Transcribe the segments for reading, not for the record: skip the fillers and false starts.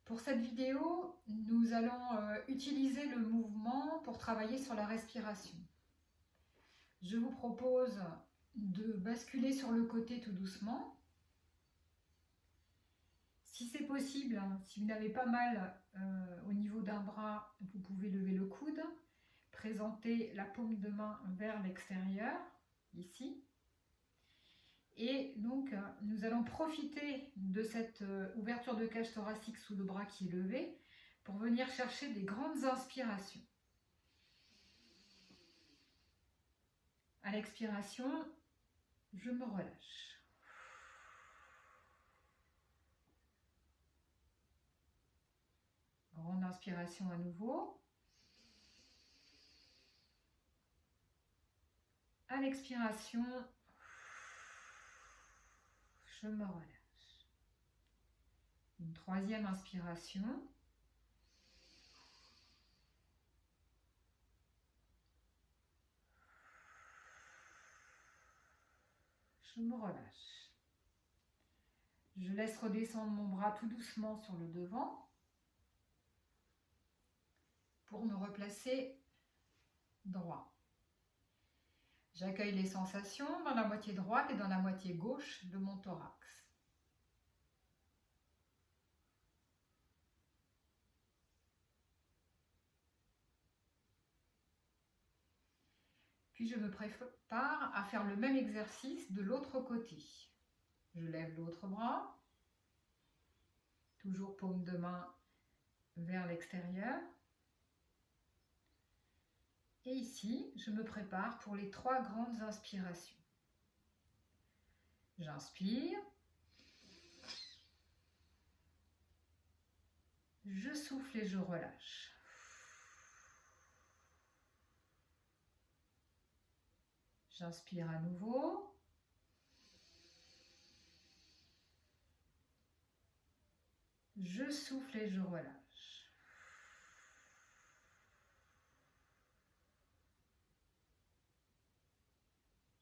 Pour cette vidéo, nous allons utiliser le mouvement pour travailler sur la respiration. Je vous propose de basculer sur le côté tout doucement. Si c'est possible, si vous n'avez pas mal au niveau d'un bras, vous pouvez lever le coude, présenter la paume de main vers l'extérieur, ici. Et donc, nous allons profiter de cette ouverture de cage thoracique sous le bras qui est levé pour venir chercher des grandes inspirations. À l'expiration, je me relâche. Grande inspiration à nouveau. À l'expiration, je me relâche. Une troisième inspiration. Je me relâche. Je laisse redescendre mon bras tout doucement sur le devant pour me replacer droit. J'accueille les sensations dans la moitié droite et dans la moitié gauche de mon thorax. Puis je me prépare à faire le même exercice de l'autre côté. Je lève l'autre bras, toujours paume de main vers l'extérieur. Et ici, je me prépare pour les 3 grandes inspirations. J'inspire. Je souffle et je relâche. J'inspire à nouveau. Je souffle et je relâche.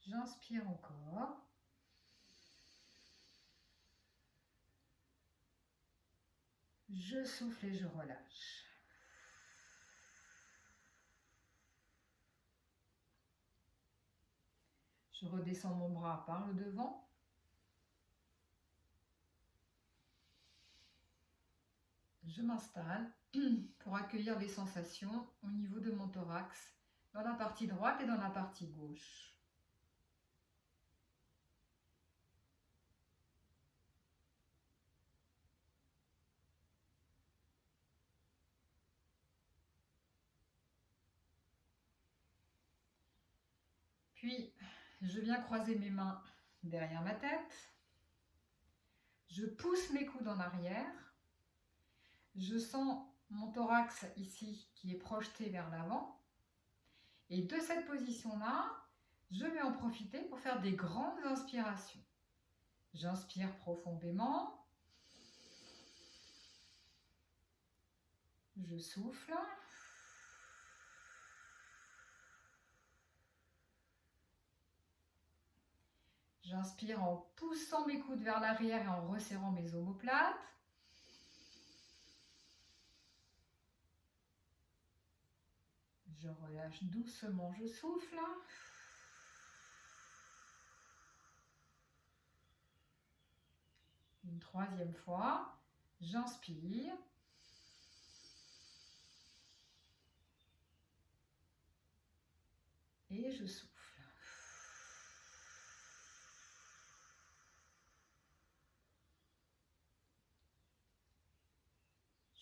J'inspire encore. Je souffle et je relâche. Je redescends mon bras par le devant. Je m'installe pour accueillir les sensations au niveau de mon thorax, dans la partie droite et dans la partie gauche. Puis, je viens croiser mes mains derrière ma tête. Je pousse mes coudes en arrière. Je sens mon thorax ici qui est projeté vers l'avant. Et de cette position-là, je vais en profiter pour faire des grandes inspirations. J'inspire profondément. Je souffle. J'inspire en poussant mes coudes vers l'arrière et en resserrant mes omoplates. Je relâche doucement, je souffle. Une troisième fois, j'inspire. Et je souffle.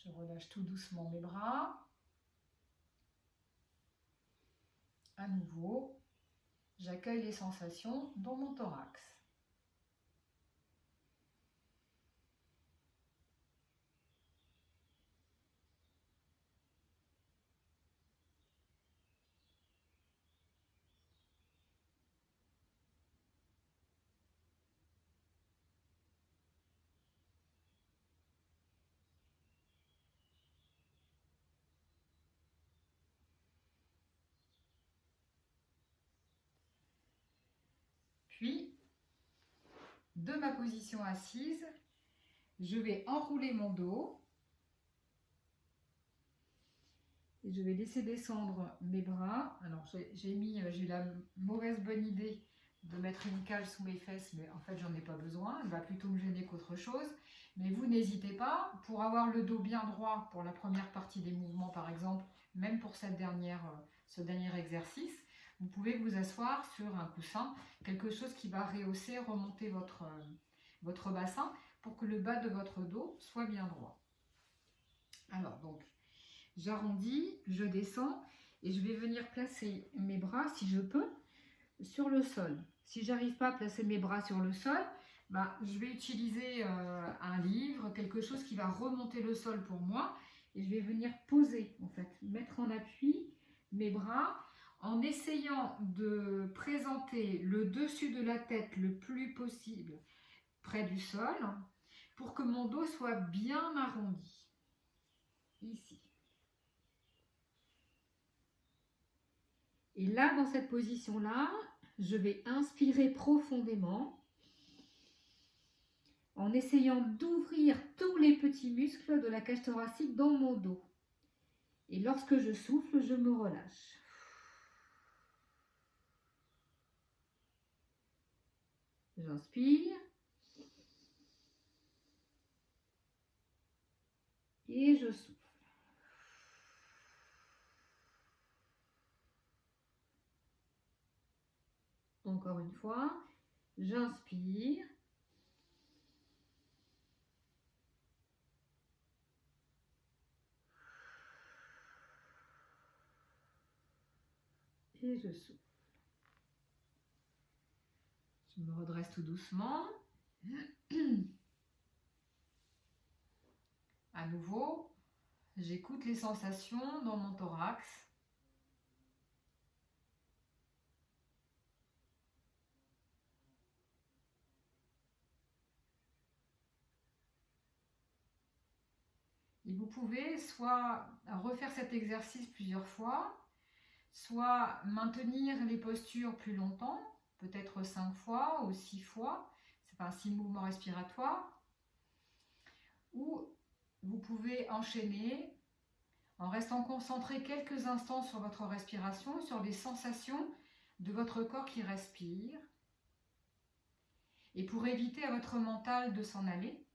Je relâche tout doucement mes bras. À nouveau, j'accueille les sensations dans mon thorax. Puis, de ma position assise, je vais enrouler mon dos Et je vais laisser descendre mes bras. Alors j'ai eu la mauvaise bonne idée de mettre une cale sous mes fesses, mais en fait j'en ai pas besoin, elle va plutôt me gêner qu'autre chose. Mais vous n'hésitez pas, pour avoir le dos bien droit pour la première partie des mouvements par exemple, même pour ce dernier exercice, vous pouvez vous asseoir sur un coussin, quelque chose qui va rehausser, remonter votre bassin pour que le bas de votre dos soit bien droit. Alors donc, j'arrondis, je descends et je vais venir placer mes bras, si je peux, sur le sol. Si j'arrive pas à placer mes bras sur le sol, je vais utiliser un livre, quelque chose qui va remonter le sol pour moi, et je vais venir poser, en fait, mettre en appui mes bras en essayant de présenter le dessus de la tête le plus possible près du sol pour que mon dos soit bien arrondi. Ici. Et là, dans cette position-là, je vais inspirer profondément en essayant d'ouvrir tous les petits muscles de la cage thoracique dans mon dos. Et lorsque je souffle, je me relâche. J'inspire. Et je souffle. Encore une fois, j'inspire. Et je souffle. Je me redresse tout doucement. À nouveau, j'écoute les sensations dans mon thorax. Et vous pouvez soit refaire cet exercice plusieurs fois, soit maintenir les postures plus longtemps, peut-être 5 fois ou 6 fois, c'est pas 6 mouvements respiratoires, ou vous pouvez enchaîner en restant concentré quelques instants sur votre respiration, sur les sensations de votre corps qui respire. Et pour éviter à votre mental de s'en aller,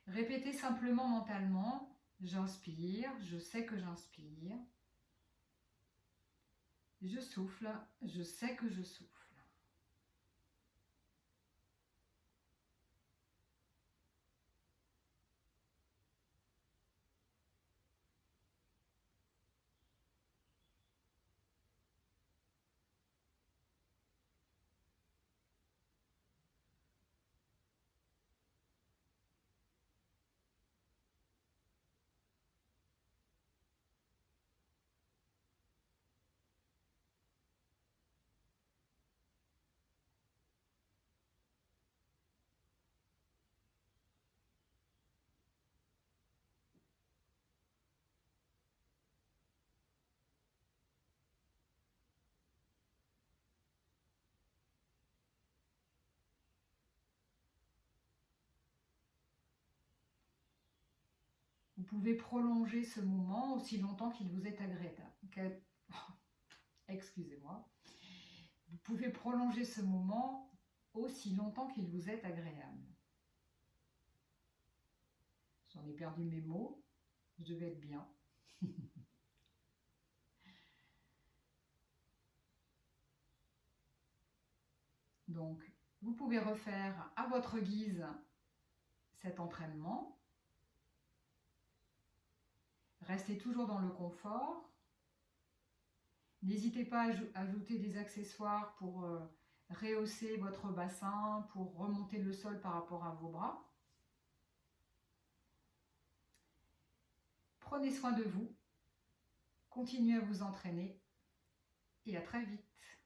répétez simplement mentalement, j'inspire, je sais que j'inspire. Je souffle, je sais que je souffle. Vous pouvez prolonger ce moment aussi longtemps qu'il vous est agréable. Excusez-moi. Vous pouvez prolonger ce moment aussi longtemps qu'il vous est agréable. J'en ai perdu mes mots. Je vais être bien. Donc, vous pouvez refaire à votre guise cet entraînement. Restez toujours dans le confort. N'hésitez pas à ajouter des accessoires pour rehausser votre bassin, pour remonter le sol par rapport à vos bras. Prenez soin de vous, continuez à vous entraîner et à très vite.